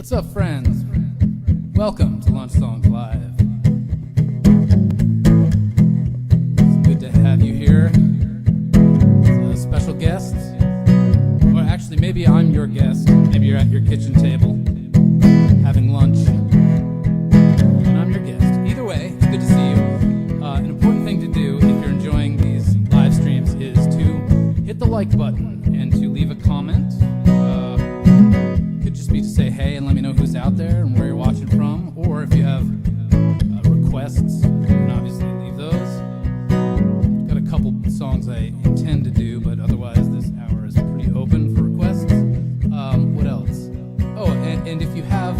What's up, friends? Welcome to Lunch Songs Live. It's good to have you here. It's a special guest. Or actually, maybe I'm your guest. Maybe you're at your kitchen table having lunch, and I'm your guest. Either way, it's good to see you. An important thing to do if you're enjoying these live streams is to hit the like button and to leave a comment. Could just be to say hey and let me know who's out there and where you're watching from, or if you have requests, you can obviously leave those. Got a couple songs I intend to do, but otherwise this hour is pretty open for requests. What else? Oh, and if you have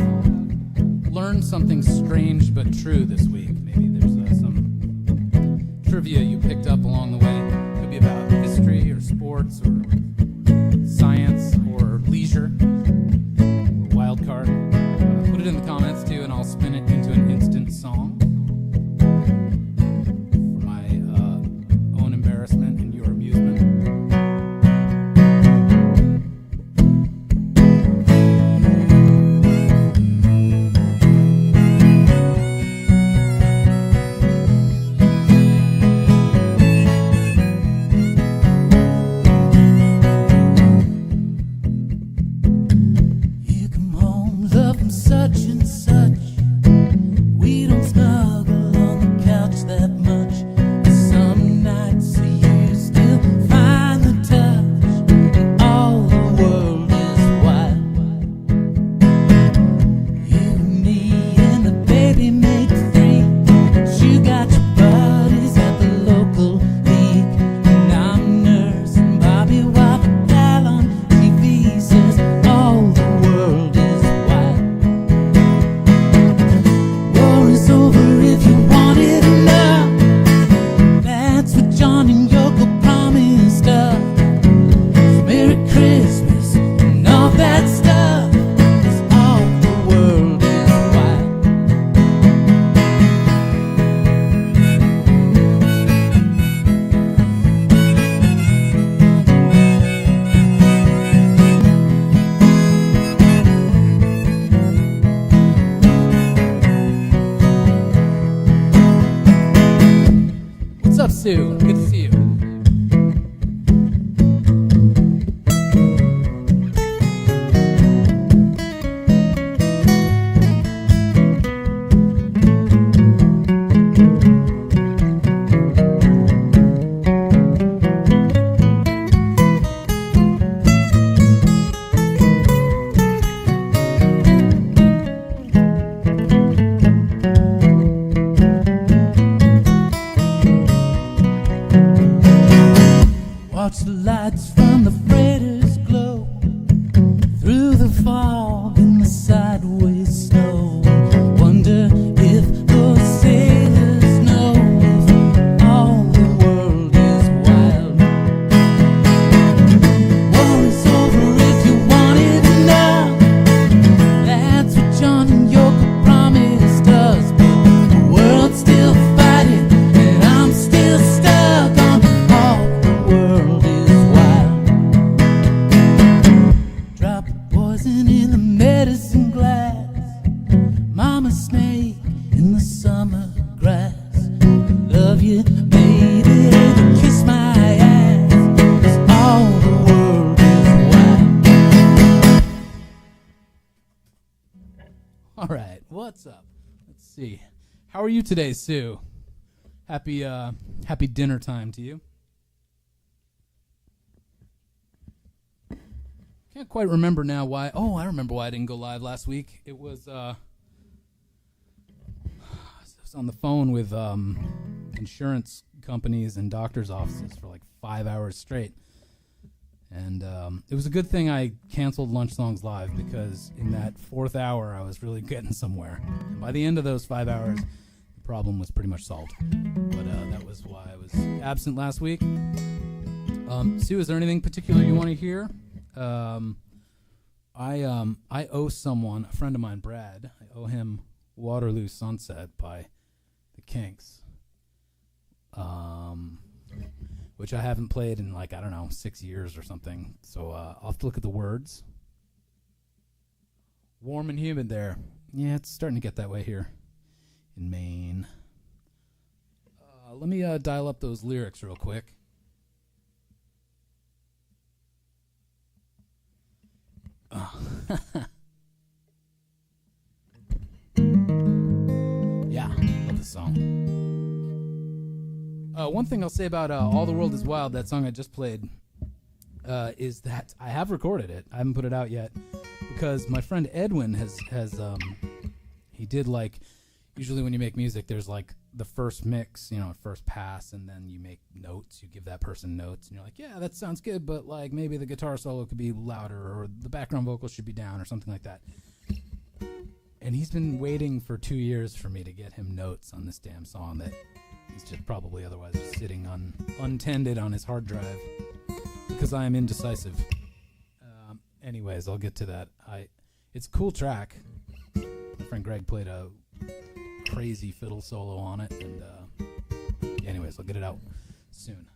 learned something strange but true this week, maybe there's some trivia you picked up along the way. It could be about history or sports or science or leisure. Wild card. Put it in the comments too, and I'll spin it into an instant song for my own embarrassment and your amusement. Such and such, we don't snuggle on the couch that much. Some nights you still find the touch, and all the world is white. You and me and the baby make three, but you got your buddies at the local league, and I'm nursing Bobby while the gal on TV says all the world is white. Over if you want it enough. That's what John and Yoko promised us. So Merry Christmas and all that stuff, 'cause all the world is white. What's up, Sue? Good to see you. Watch the lights from the freighters glow through the fog and the sideways snow. Wonder if those sailors know if all the world is wild. War is over if you want it enough. That's what John and Yoko promised us, but the world's still fighting and I'm still stuck on all the world is wild. Drop poison in the medicine glass. Mama snake in the summer grass. Love you, baby, to kiss my ass, 'cause all the world is wild. All right, what's up? Let's see. How are you today, Sue? Happy dinner time to you. Can't quite remember now why. Oh, I remember why I didn't go live last week. It was I was on the phone with insurance companies and doctors' offices for like 5 hours straight. And it was a good thing I canceled Lunch Songs Live, because in that fourth hour I was really getting somewhere. And by the end of those 5 hours, the problem was pretty much solved. But that was why I was absent last week. Sue, is there anything particular you want to hear? I owe someone, a friend of mine, Brad, I owe him Waterloo Sunset by the Kinks, which I haven't played in 6 years or something. So I'll have to look at the words. Warm and humid there. Yeah, it's starting to get that way here in Maine. Let me dial up those lyrics real quick. Yeah, love this song. One thing I'll say about All the World is Wild, that song I just played, is that I have recorded it. I haven't put it out yet because my friend Edwin has he did, like, usually when you make music, there's like the first mix, first pass, and then you make notes. You give that person notes, and you're like, yeah, that sounds good, but like maybe the guitar solo could be louder, or the background vocal should be down, or something like that. And he's been waiting for 2 years for me to get him notes on this damn song that he's just probably otherwise just sitting untended on his hard drive because I am indecisive. Anyways, I'll get to that. It's a cool track. My friend Greg played a crazy fiddle solo on it, and anyways, I'll get it out soon.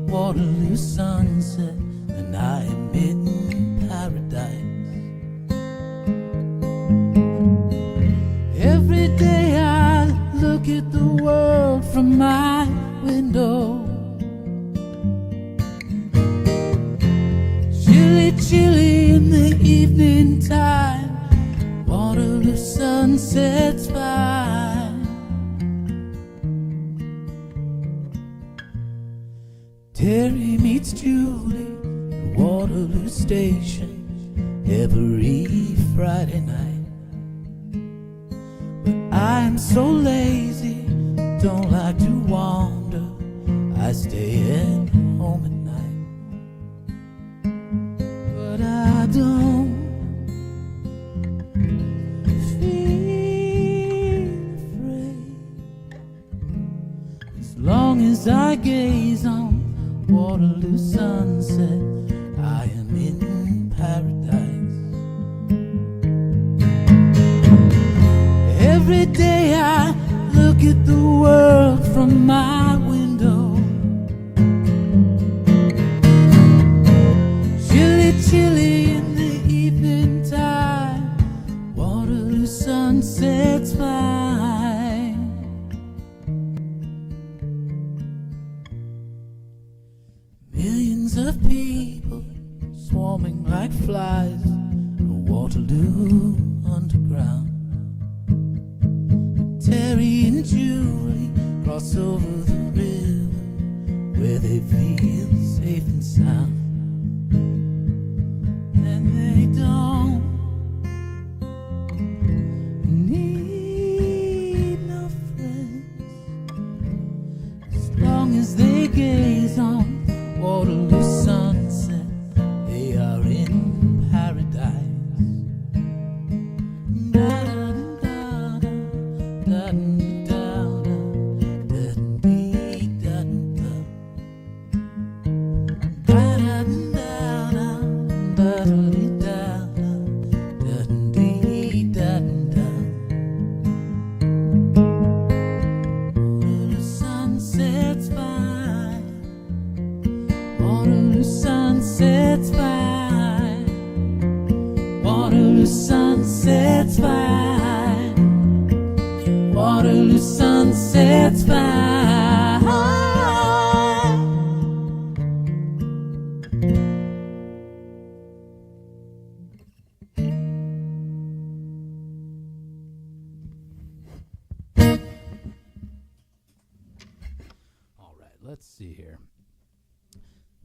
Waterloo sunset, and I am in paradise. Every day I look at the world from my window. Chilly, chilly in the evening time, Waterloo sunset's fine. Terry meets Julie at Waterloo Station every Friday night. But I'm so lazy, don't like to wander, I stay at home at night. But I don't feel afraid as long as I gaze on Waterloo sunset, I am in paradise. Every day I look at the world from my window. Chilly, chilly in the evening time, Waterloo sunset's fine. Millions of people swarming like flies in Waterloo underground. Terry and Julie cross over the river where they feel safe and sound. And they don't need no friends as long as they gaze on Waterloo sunset, they are in paradise. Da da da da da da da dee da da da da da da dee da da. Waterloo sunsets fly. All right, let's see here.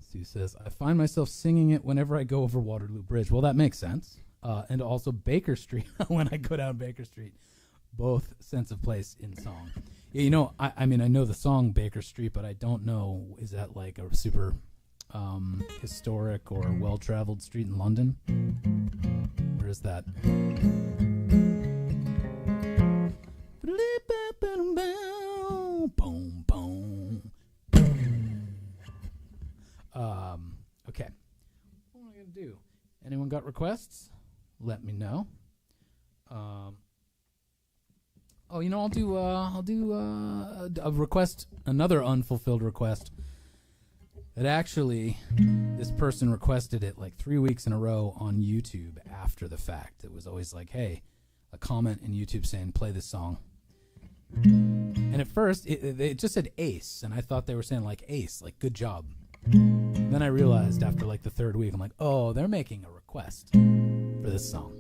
Sue says, I find myself singing it whenever I go over Waterloo Bridge. Well, that makes sense. And also Baker Street, when I go down Baker Street. Both sense of place in song. Yeah, you know, I mean, I know the song Baker Street, but I don't know, is that like a super historic or well-traveled street in London? Where is that? Boom, boom. Okay. What am I going to do? Anyone got requests? Let me know. Oh, you know, I'll do a request, another unfulfilled request. That actually, this person requested it like 3 weeks in a row on YouTube after the fact. It was always like, hey, a comment in YouTube saying, play this song. And at first, it just said ace, and I thought they were saying like ace, like good job. Then I realized after like the third week, I'm like, oh, they're making a request for this song.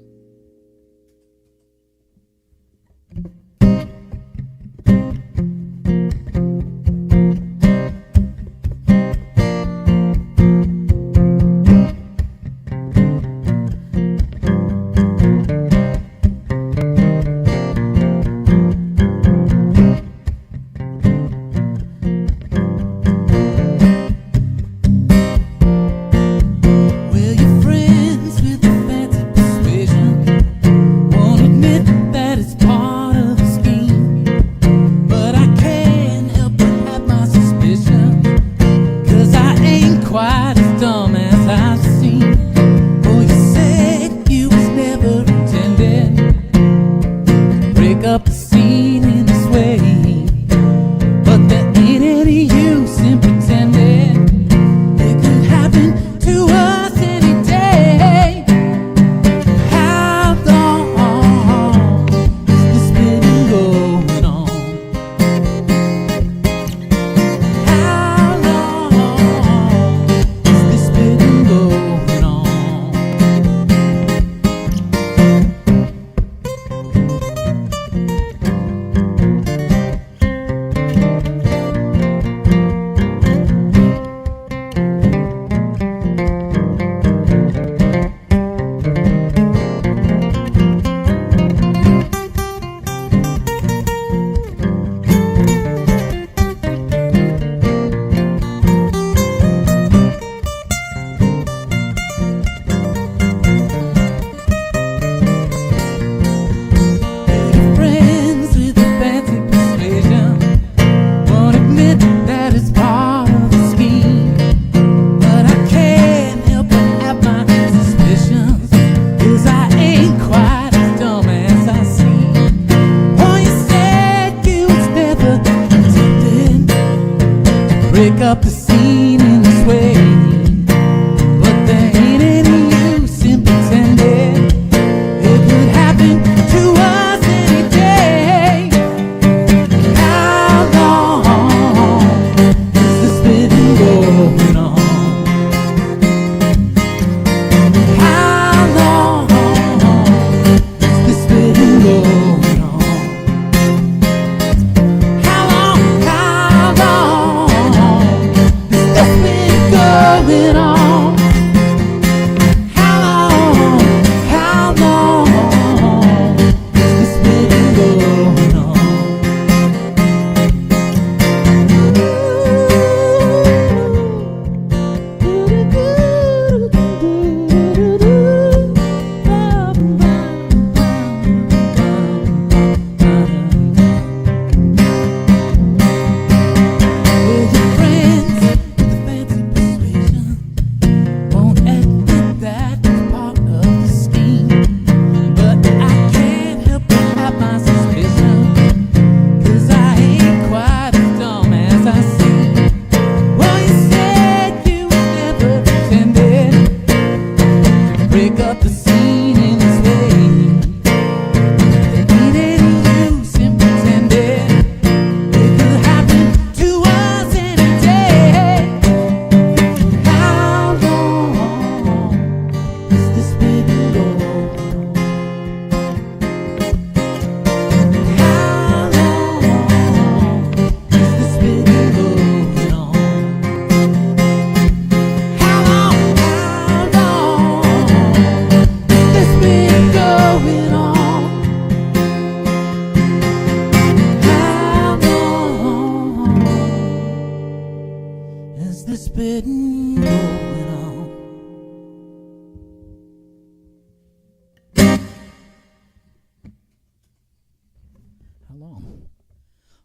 long.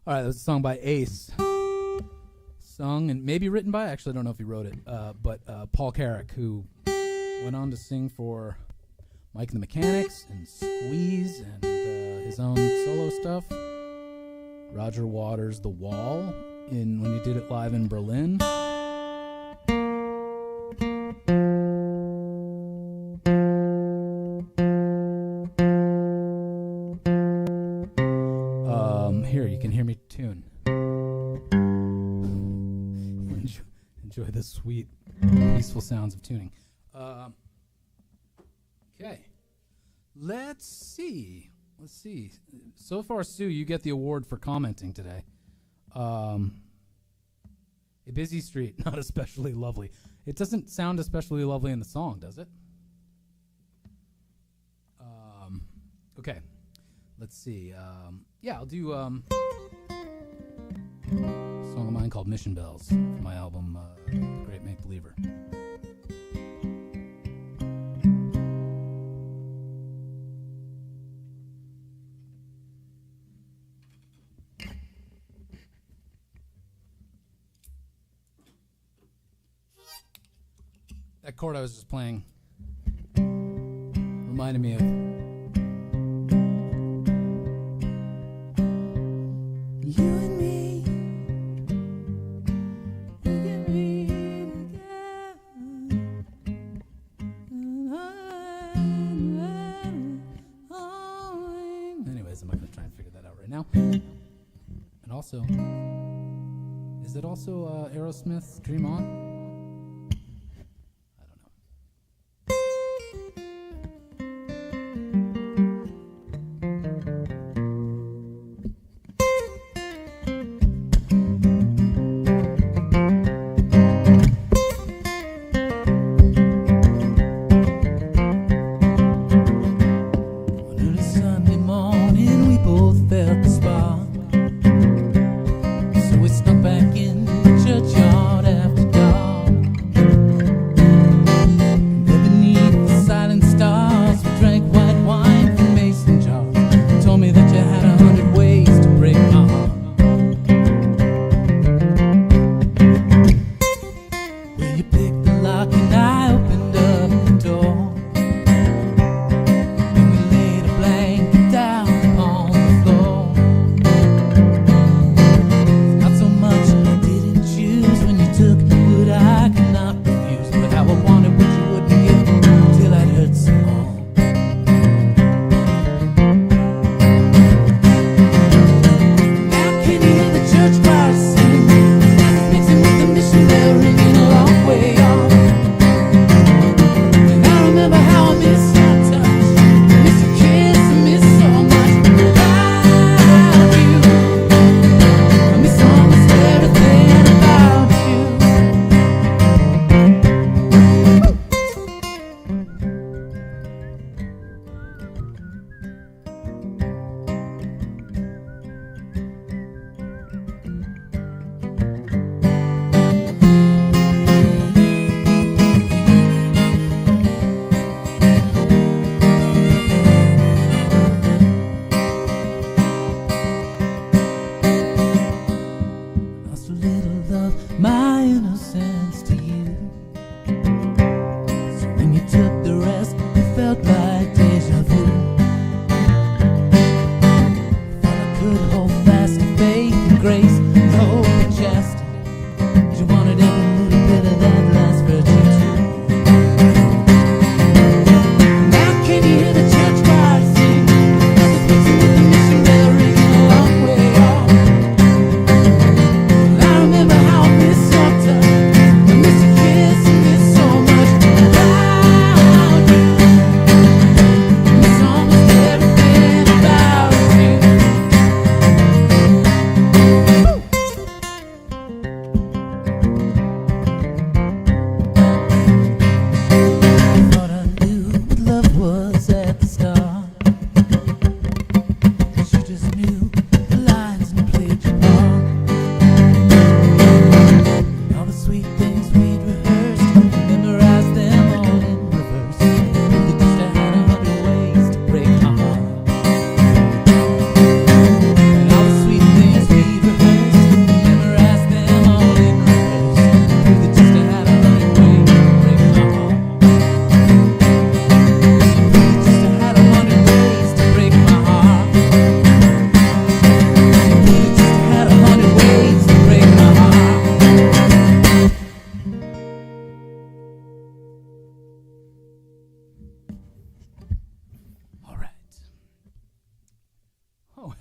All right, that was a song by Ace. Sung and maybe written by, actually I don't know if he wrote it, but Paul Carrick, who went on to sing for Mike and the Mechanics and Squeeze and his own solo stuff. Roger Waters' The Wall when he did it live in Berlin. Here, you can hear me tune. Enjoy the sweet, peaceful sounds of tuning. Okay. Let's see. So far, Sue, you get the award for commenting today. A busy street, not especially lovely. It doesn't sound especially lovely in the song, does it? Okay. Let's see. I'll do a song of mine called Mission Bells from my album, The Great Make Believer. That chord I was just playing reminded me of you and me. We can be together. Anyways, I'm not going to try and figure that out right now. And also, is it also Aerosmith's Dream On? Back in the churchyard after dark.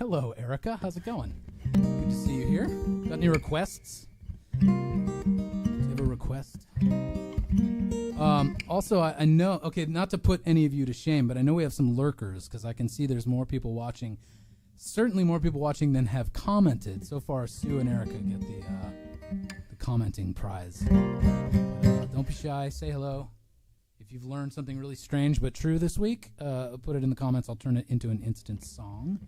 Hello, Erica. How's it going? Good to see you here. Got any requests? Do you have a request? Also, I know, okay, not to put any of you to shame, but I know we have some lurkers because I can see there's more people watching. Certainly more people watching than have commented. So far, Sue and Erica get the commenting prize. Don't be shy. Say hello. If you've learned something really strange but true this week, put it in the comments. I'll turn it into an instant song.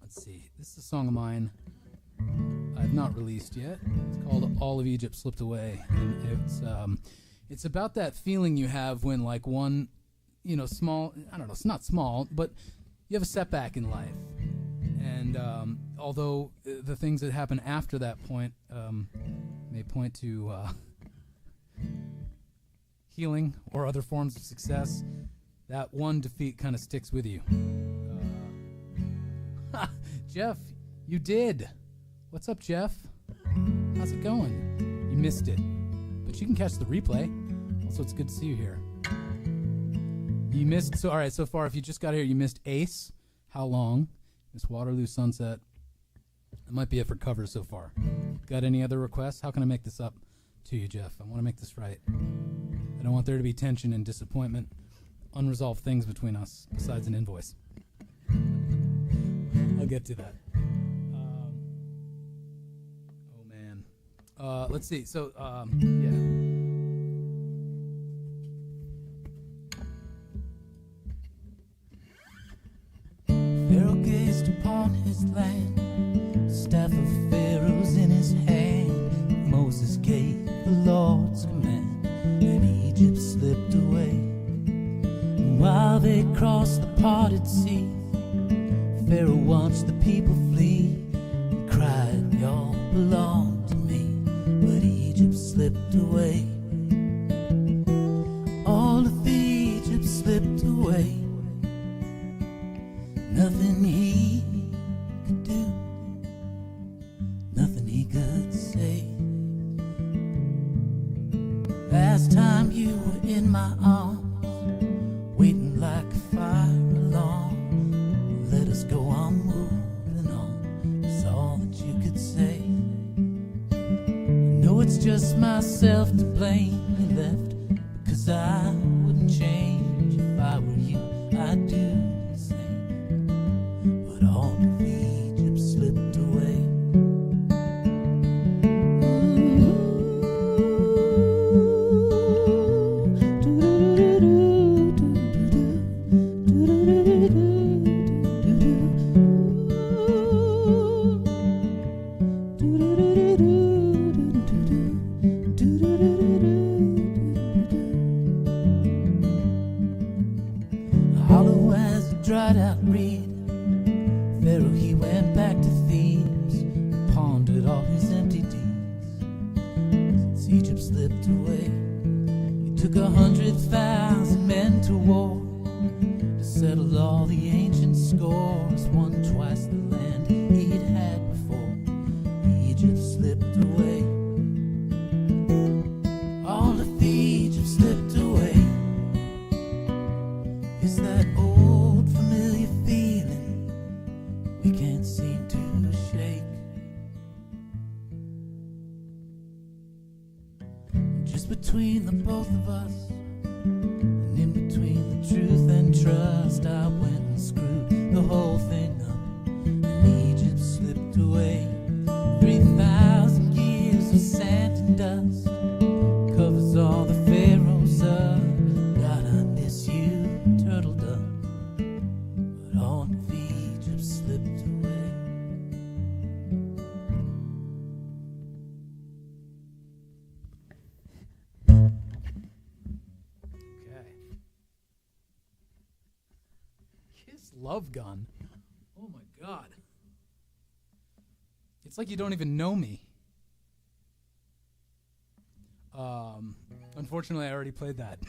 Let's see. This is a song of mine I've not released yet. It's called All of Egypt Slipped Away. And it's about that feeling you have when, like, one, small, I don't know, it's not small, but you have a setback in life. And although the things that happen after that point may point to healing or other forms of success, that one defeat kind of sticks with you. Jeff, you did. What's up, Jeff? How's it going? You missed it, but you can catch the replay. Also, it's good to see you here. You missed, all right, so far, if you just got here, you missed Ace, How Long, Miss Waterloo, Sunset. That might be it for covers so far. Got any other requests? How can I make this up to you, Jeff? I want to make this right. I don't want there to be tension and disappointment, unresolved things between us, besides an invoice. I'll get to that. Oh, man. Let's see. So, yeah. Pharaoh gazed upon his land, staff of Pharaoh's in his hand. Moses gave the Lord's command, and Egypt slipped away. And while they crossed the parted sea, Pharaoh watched the people flee and cried, "Y'all belong to me." But Egypt slipped away. All of Egypt slipped away. Nothing he could do, nothing he could say. Last time you were in my arms, waiting like a fire alarm. Let us go on moving on, is all that you could say. I know it's just myself to blame. You left because I wouldn't change. If I were you, I'd do the same. But all of Egypt slipped away. Hollow as a dried out reed, Pharaoh he went back to Thebes, pondered all his empty deeds. Since Egypt slipped away, he took 100,000 men to war to settle all the ancient scores. Won twice the land he'd had before. Egypt slipped away. All of Egypt slipped away. It's that old familiar feeling we can't seem to shake. Just between the both of us, and in between the truth and trust, I went and screwed the whole thing up, and Egypt slipped away. 3,000 years of sand and dust covers all the pharaohs up. God, I miss you, turtle dove. But all of Egypt slipped away. Okay. Kiss Love Gun. Oh my God. It's like you don't even know me. Unfortunately, I already played that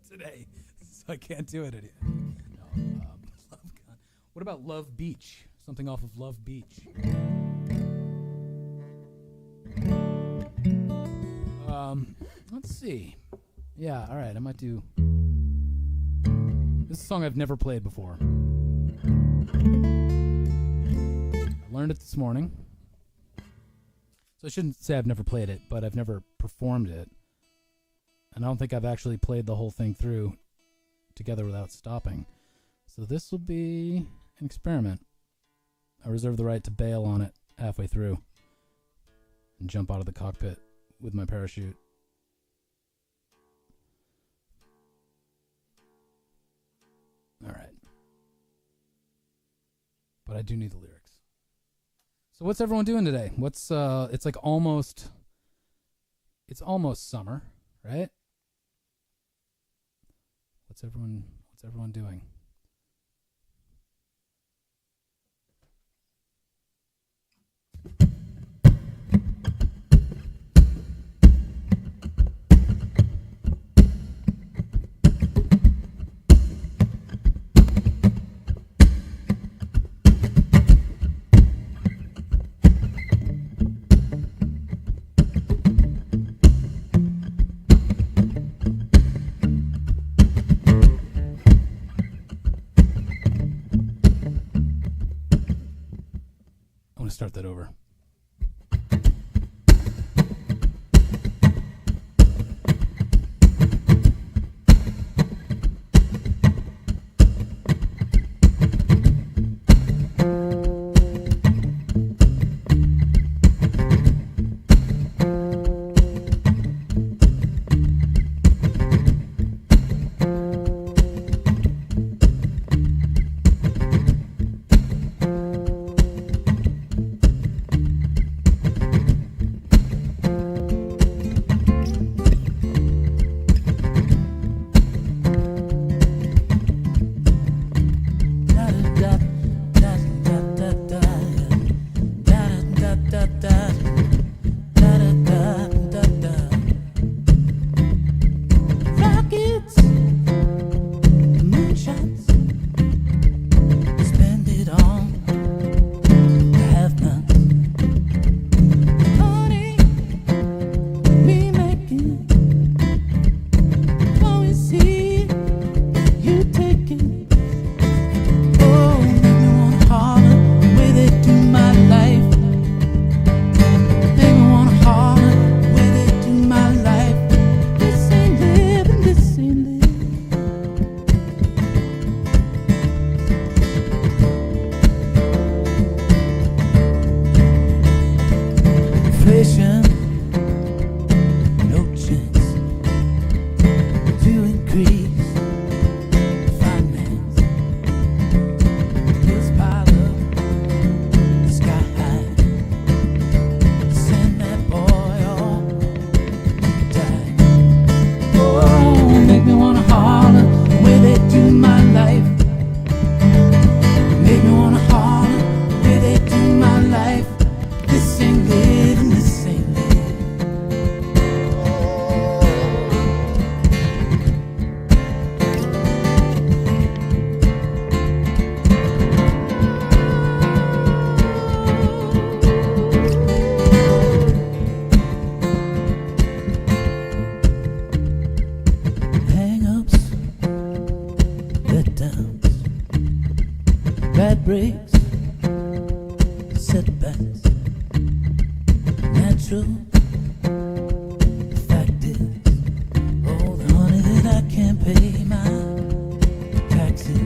today, so I can't do it anymore. No, Love Gun. What about Love Beach? Something off of Love Beach. Let's see. Yeah, all right, I might do... This is a song I've never played before. I learned it this morning. So I shouldn't say I've never played it, but I've never performed it. And I don't think I've actually played the whole thing through together without stopping. So this will be an experiment. I reserve the right to bail on it halfway through and jump out of the cockpit with my parachute. All right. But I do need the lyrics. So what's everyone doing today? It's like almost summer, right? What's everyone doing? Start that over. bad breaks, setbacks, natural. The fact is, all the money that I can't pay my taxes.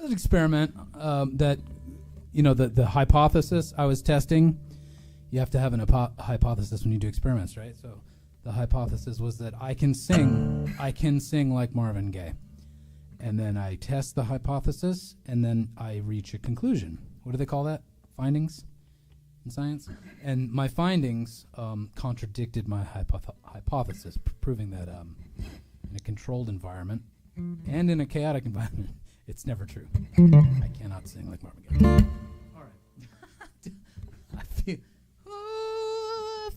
an experiment that, the hypothesis I was testing. You have to have an hypothesis when you do experiments, right? So the hypothesis was that I can sing like Marvin Gaye. And then I test the hypothesis, and then I reach a conclusion. What do they call that? Findings in science? And my findings contradicted my hypothesis, proving that in a controlled environment and in a chaotic environment, it's never true. I cannot sing like Marvin Gaye. All right. I feel love.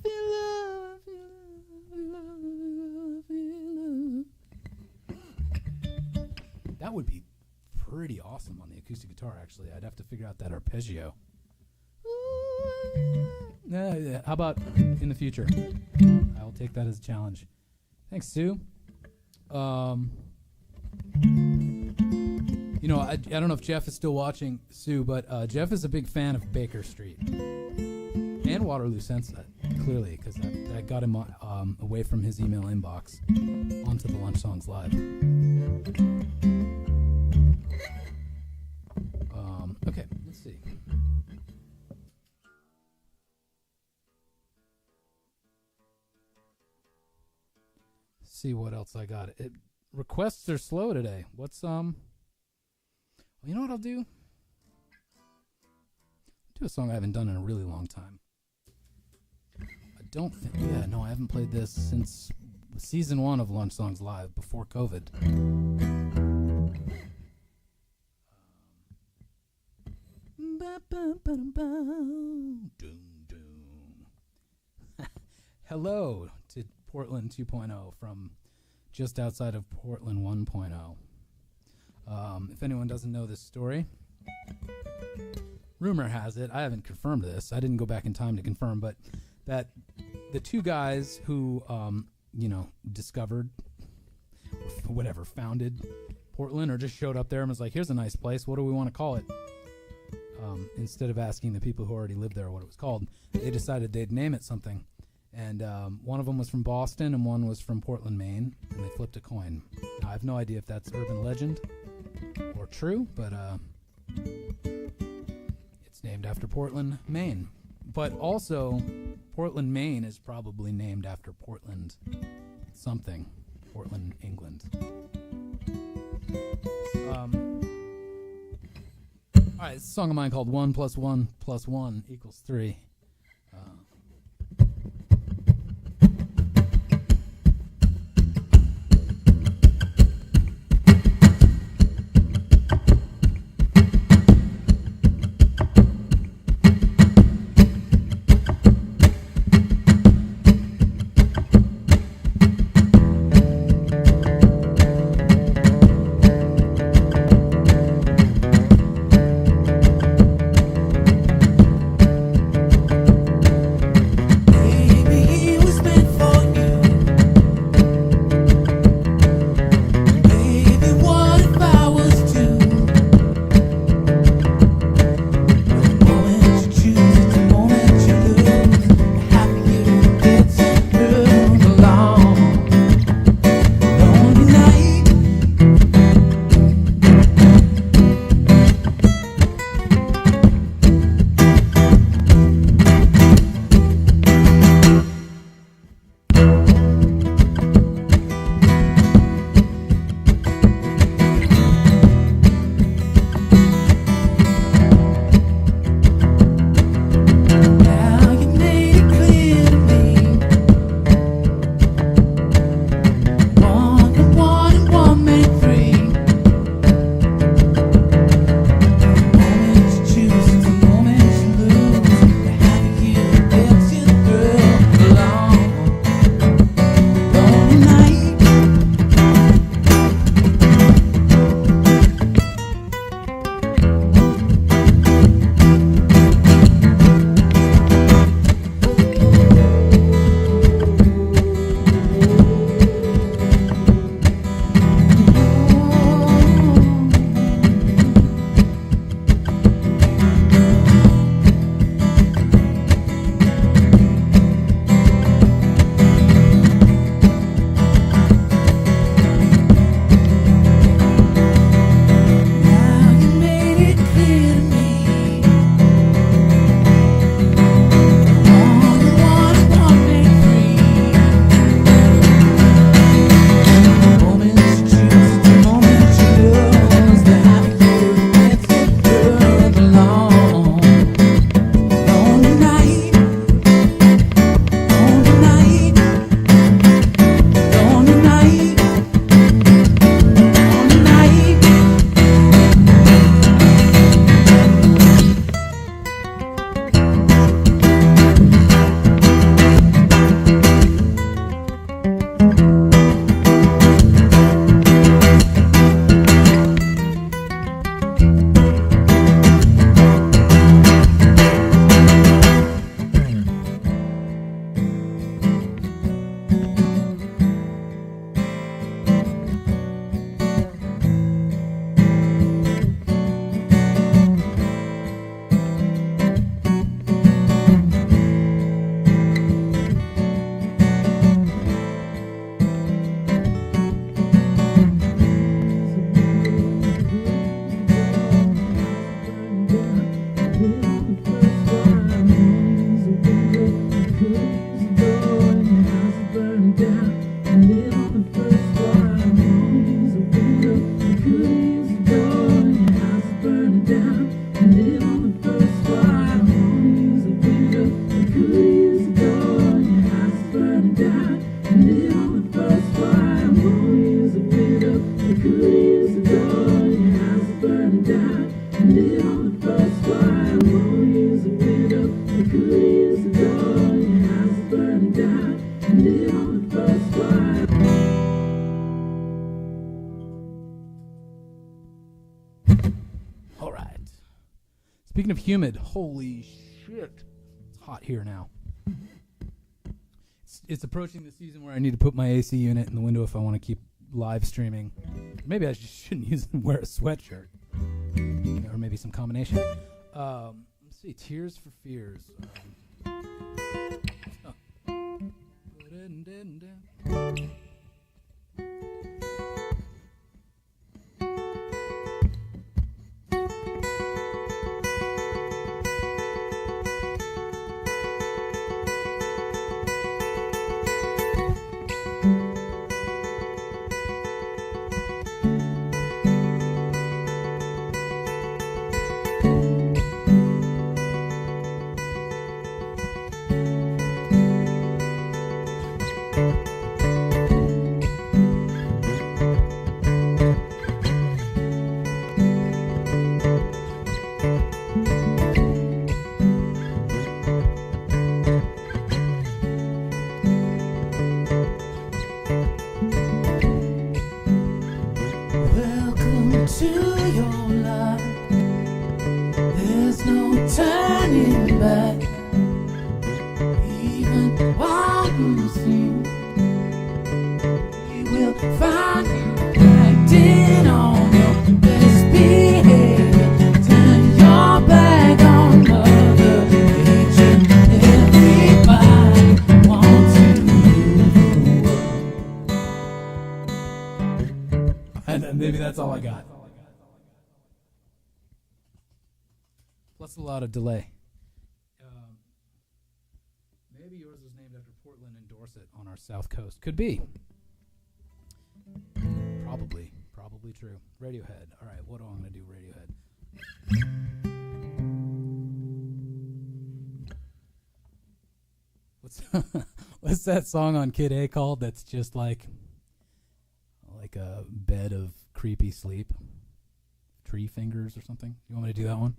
That would be pretty awesome on the acoustic guitar, actually. I'd have to figure out that arpeggio. How about in the future? I'll take that as a challenge. Thanks, Sue. I don't know if Jeff is still watching, Sue, but Jeff is a big fan of Baker Street. And Waterloo since that, clearly, because that got him away from his email inbox onto the Lunch Songs Live. Okay, let's see. See what else I got. Requests are slow today. What's you know what I'll do? Do a song I haven't done in a really long time. I don't think. Yeah, no, I haven't played this since season 1 of Lunch Songs Live before COVID. Hello to Portland 2.0 from just outside of Portland 1.0. If anyone doesn't know this story, rumor has it, I haven't confirmed this, I didn't go back in time to confirm, but that the two guys who, discovered, or founded Portland, or just showed up there and was like, here's a nice place, what do we want to call it? Instead of asking the people who already lived there what it was called, they decided they'd name it something. And one of them was from Boston and one was from Portland, Maine, and they flipped a coin. Now, I have no idea if that's urban legend or true, but it's named after Portland, Maine. But also, Portland, Maine is probably named after Portland something. Portland, England. All right, it's a song of mine called 1 + 1 + 1 = 3. Speaking of humid, holy shit. It's hot here now. It's approaching the season where I need to put my AC unit in the window if I want to keep live streaming. Maybe I just shouldn't wear a sweatshirt. Or maybe some combination. Let's see, Tears for Fears. Maybe that's all I got. Plus a lot of delay. Maybe yours was named after Portland and Dorset on our south coast. Could be. Probably true. Radiohead. All right, what do I want to do? Radiohead. What's that song on Kid A called? That's just like a bed of creepy sleep. Tree Fingers or something. You want me to do that one?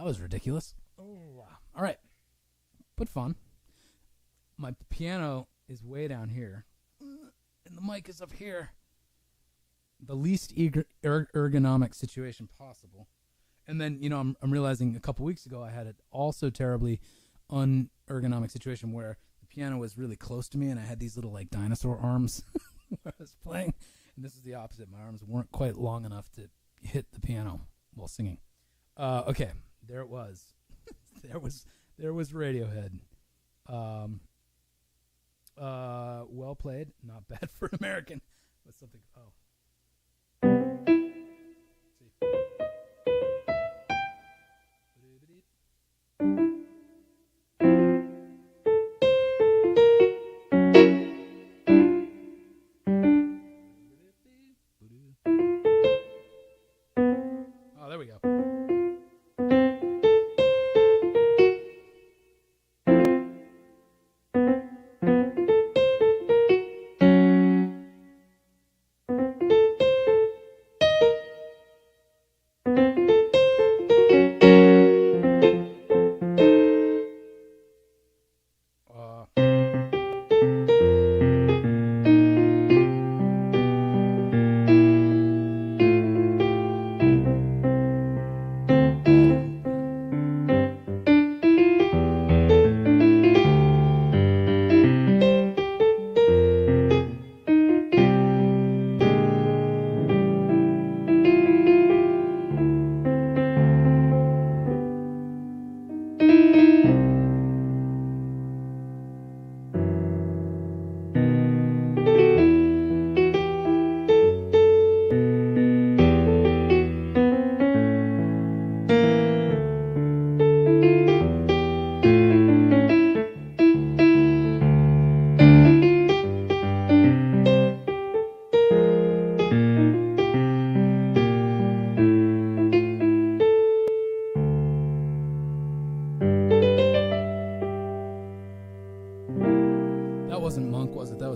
That was ridiculous. Oh. All right. But fun. My piano is way down here, and the mic is up here. The least ergonomic situation possible. And then, I'm realizing a couple weeks ago I had an also terribly unergonomic situation where the piano was really close to me, and I had these little, like, dinosaur arms where I was playing. And this is the opposite. My arms weren't quite long enough to hit the piano while singing. Okay, there it was. there was Radiohead. Well played. Not bad for an American. But something. Oh. Oh, there we go.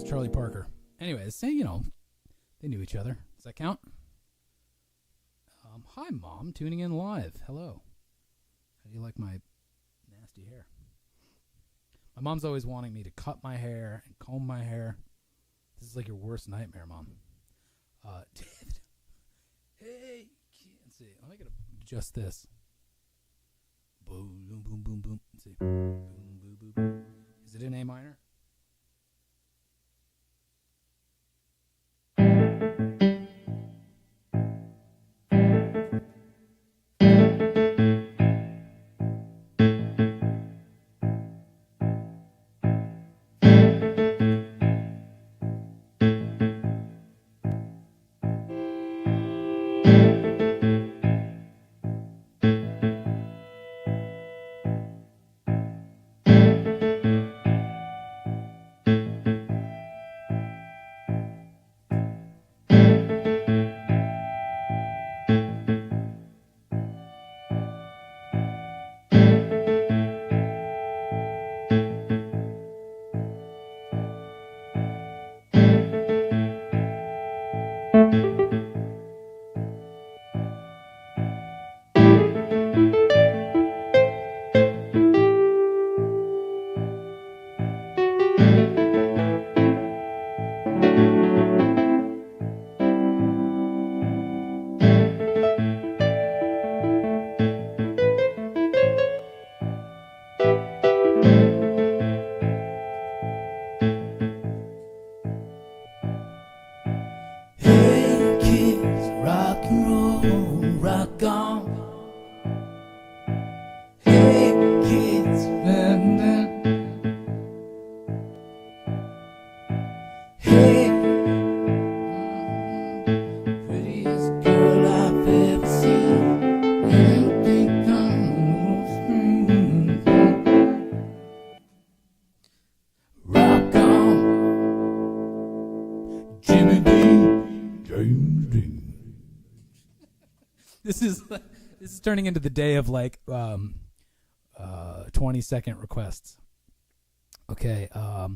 Charlie Parker. Anyways, they knew each other. Does that count? Hi, Mom, tuning in live. Hello. How do you like my nasty hair? My mom's always wanting me to cut my hair and comb my hair. This is like your worst nightmare, Mom. David. Hey, let's see. I'm going to adjust this. Boom, boom, boom, boom, boom. Let's see. Boom, boom, boom, boom. Is it in A minor? This is turning into the day of 20-second requests. Okay. I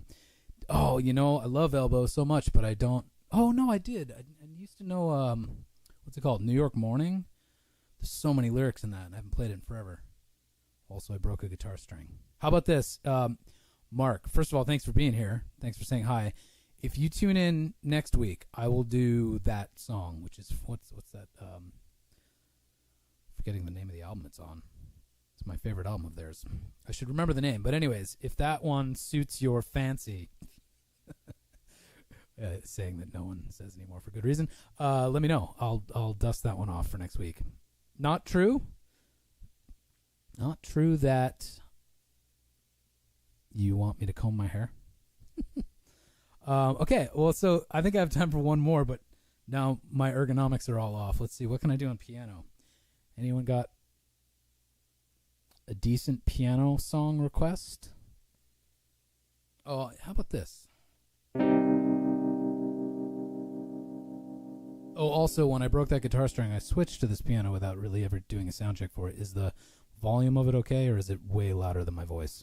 love Elbow so much, but I don't. Oh no, I did. I used to know. What's it called? New York Morning. There's so many lyrics in that, and I haven't played it in forever. Also, I broke a guitar string. How about this? Mark, first of all, thanks for being here. Thanks for saying hi. If you tune in next week, I will do that song, which is, what's that? Forgetting the name of the album it's on. It's my favorite album of theirs. I should remember the name. But anyways, if that one suits your fancy, saying that no one says anymore for good reason, let me know. I'll dust that one off for next week. Not true. Not true that you want me to comb my hair. Okay, well, so I think I have time for one more, but now my ergonomics are all off. Let's see, what can I do on piano? Anyone got a decent piano song request? Oh, how about this? Oh, also, when I broke that guitar string, I switched to this piano without really ever doing a sound check for it. Is the volume of it okay, or is it way louder than my voice?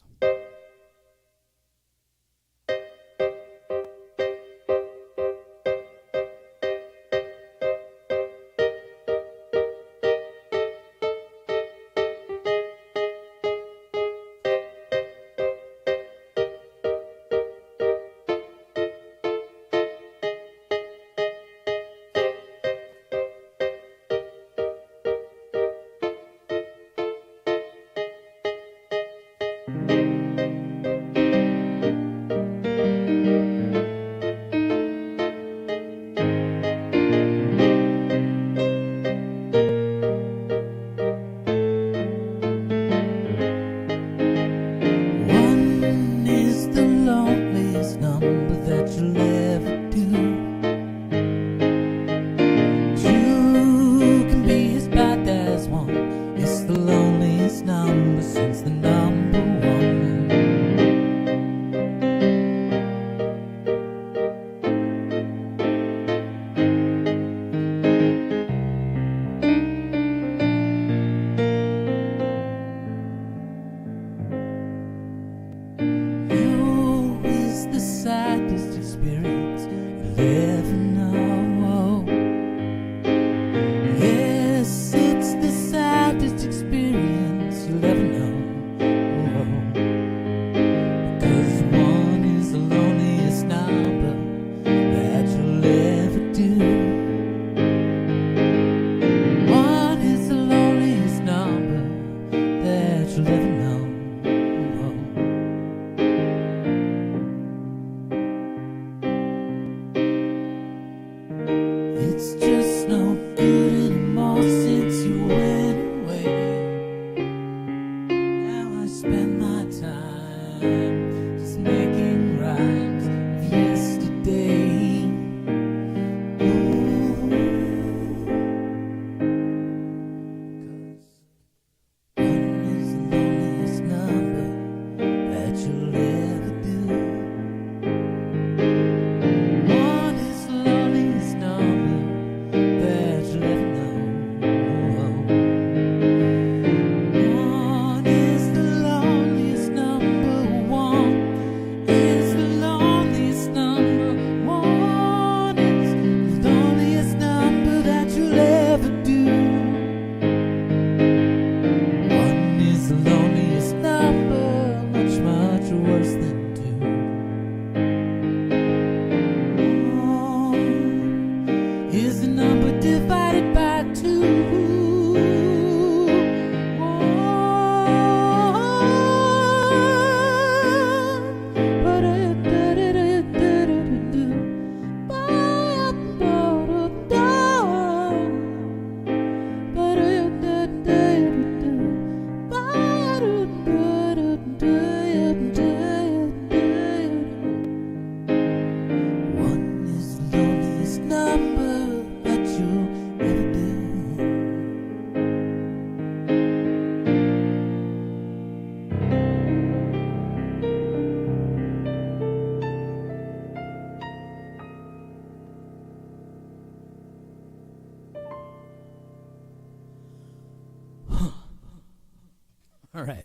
All right.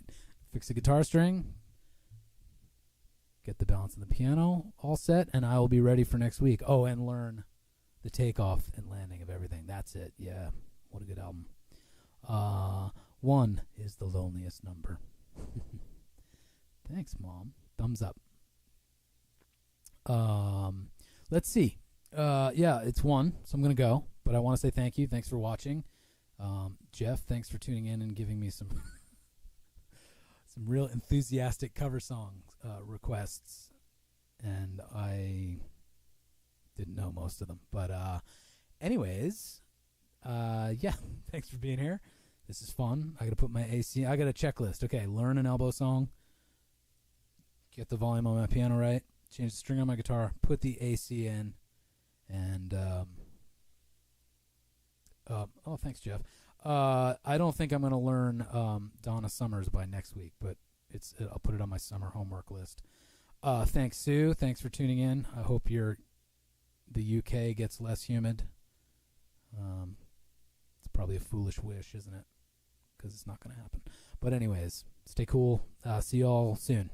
Fix the guitar string. Get the balance of the piano all set, and I will be ready for next week. Oh, and learn the takeoff and landing of everything. That's it. Yeah. What a good album. One is the loneliest number. Thanks, Mom. Thumbs up. Let's see. Yeah, it's 1, so I'm going to go. But I want to say thank you. Thanks for watching. Jeff, thanks for tuning in and giving me some some real enthusiastic cover song requests. And I didn't know most of them. But anyways, yeah, thanks for being here. This is fun. I got to put my AC. I got a checklist. Okay, learn an elbow song. Get the volume on my piano right. Change the string on my guitar. Put the AC in. And, oh, thanks, Jeff. I don't think I'm going to learn Donna Summers by next week, but I'll put it on my summer homework list. Thanks, Sue. Thanks for tuning in. I hope the UK gets less humid. It's probably a foolish wish, isn't it? Because it's not going to happen. But anyways, stay cool. See y'all soon.